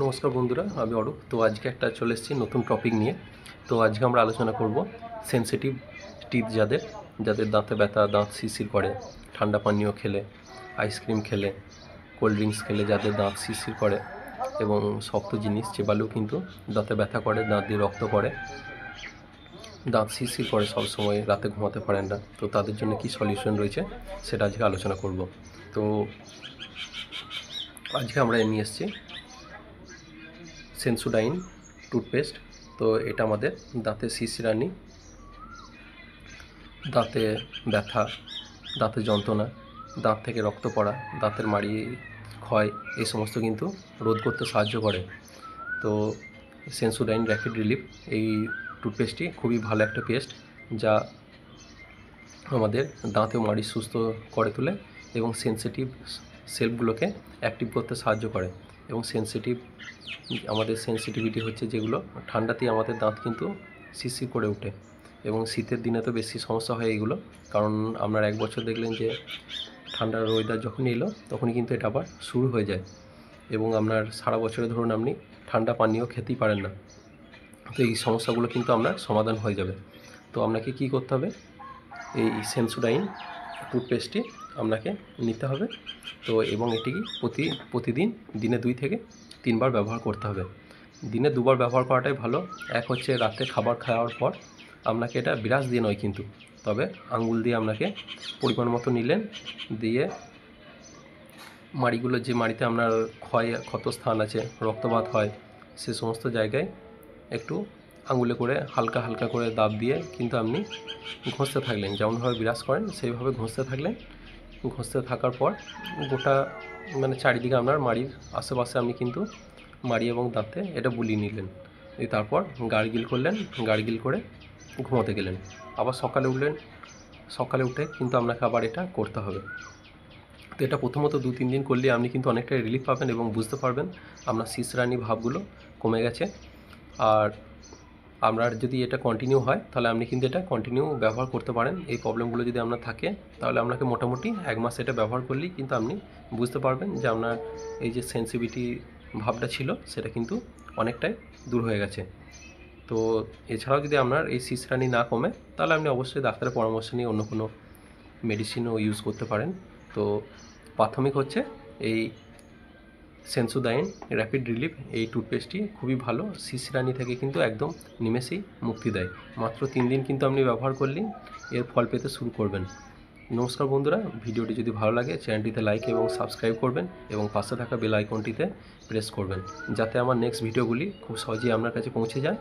নমস্কার বন্ধুরা, আমি অরূপ। তো আজকে একটা চলে এসেছি নতুন টপিক নিয়ে। তো আজকে আমরা আলোচনা করব সেনসিটিভ টিথ যাদের যাদের দাঁতে ব্যথা, দাঁত শিরশির করে, ঠান্ডা পানীয় খেলে, আইসক্রিম খেলে, কোল্ড ড্রিঙ্কস খেলে যাদের দাঁত শিরশির করে এবং শক্ত জিনিস চেবালেও কিন্তু দাঁতে ব্যথা করে, দাঁত দিয়ে রক্ত পড়ে, দাঁত শিরশির করে, সবসময় রাতে ঘুমাতে পারেন না। তো তাদের জন্য কি সলিউশন রয়েছে সেটা আজকে আলোচনা করব। তো আজকে আমরা নিয়ে এসেছি সেন্সোডাইন টুথপেস্ট। তো এটা আমাদের দাঁতে শিরশিরানি, দাঁতে ব্যথা, দাঁতে যন্ত্রণা, দাঁত থেকে রক্ত পড়া, দাঁতের মাড়ি ক্ষয়, এই সমস্ত কিন্তু রোধ করতে সাহায্য করে। তো সেন্সোডাইন র্যাপিড রিলিফ এই টুথপেস্টটি খুবই ভালো একটা পেস্ট, যা আমাদের দাঁত ও মাড়ি সুস্থ করে তোলে এবং সেন্সিটিভ সেলগুলোকে অ্যাক্টিভ করতে সাহায্য করে। এবং আমাদের সেন্সিটিভিটি হচ্ছে যেগুলো ঠান্ডাতেই আমাদের দাঁত কিন্তু শিরশির করে ওঠে এবং শীতের দিনে তো বেশি সমস্যা হয় এইগুলো, কারণ আপনার এক বছর দেখলেন যে ঠান্ডার ওয়েদার যখনই এলো তখনই কিন্তু এটা আবার শুরু হয়ে যায় এবং আপনার সারা বছরে ধরুন আপনি ঠান্ডা পানীয় খেতেই পারেন না। তো এই সমস্যাগুলো কিন্তু আপনার সমাধান হয়ে যাবে। তো আপনাকে কী করতে হবে, এই সেন্সোডাইন টুথপেস্টটি আপনাকে নিতে হবে। তো এবং এটি প্রতিদিন দিনে 2 থেকে 3 বার ব্যবহার করতে হবে। দিনে 2 বার ব্যবহার করাটাই ভালো। এক হচ্ছে রাতে খাবার খাওয়ার পর আপনাকে এটা ব্রাশ দিয়ে নয় কিন্তু, তবে আঙুল দিয়ে আপনাকে পরিমাণ মতো নিলেন, দিয়ে মাড়িগুলো, যে মাড়িতে আপনার ক্ষত স্থান আছে, রক্তপাত হয়, সে সমস্ত জায়গায় একটু আঙুলে করে হালকা হালকা করে দাব দিয়ে কিন্তু আপনি ঘষতে থাকলেন। যেমনভাবে ব্রাশ করেন সেইভাবে ঘষতে থাকলেন। ঘষতে থাকার পর গোটা চারিদিকে আপনার মাড়ির আশেপাশে আপনি কিন্তু মাড়ি এবং দাঁতে এটা বুলিয়ে নিলেন। তারপর গার্গিল করলেন, গার্গিল করে ঘুমোতে গেলেন। আবার সকালে উঠে কিন্তু আপনাকে আবার এটা করতে হবে। তো এটা প্রথমত 2-3 দিন করলে আপনি কিন্তু অনেকটা রিলিফ পাবেন এবং বুঝতে পারবেন আপনার শিরশিরানি ভাবগুলো কমে গেছে। আর আপনার যদি এটা কন্টিনিউ হয় তাহলে আপনি কিন্তু এটা কন্টিনিউ ব্যবহার করতে পারেন। এই প্রবলেমগুলো যদি আপনার থাকে তাহলে আপনাকে মোটামুটি 1 মাস এটা ব্যবহার করলেই কিন্তু আপনি বুঝতে পারবেন যে আপনার এই যে সেন্সিটিভিটি ভাবটা ছিল সেটা কিন্তু অনেকটাই দূর হয়ে গেছে। তো এছাড়াও যদি আপনার এই শিরশিরানি না কমে তাহলে আপনি অবশ্যই ডাক্তারের পরামর্শ নিয়ে অন্য কোনো মেডিসিনও ইউজ করতে পারেন। তো প্রাথমিক হচ্ছে এই সেন্সোডাইন র্যাপিড রিলিফ এই টুথপেস্টটি খুবই ভালো, শিরশিরানি থেকে কিন্তু একদম নিমেষেই মুক্তি দেয়। মাত্র 3 দিন কিন্তু আপনি ব্যবহার করলেই এর ফল পেতে শুরু করবেন। নমস্কার বন্ধুরা, ভিডিওটি যদি ভালো লাগে চ্যানেলটিতে লাইক এবং সাবস্ক্রাইব করবেন এবং পাশে থাকা বেল আইকনটিতে প্রেস করবেন, যাতে আমার নেক্সট ভিডিওগুলি খুব সহজেই আপনার কাছে পৌঁছে যায়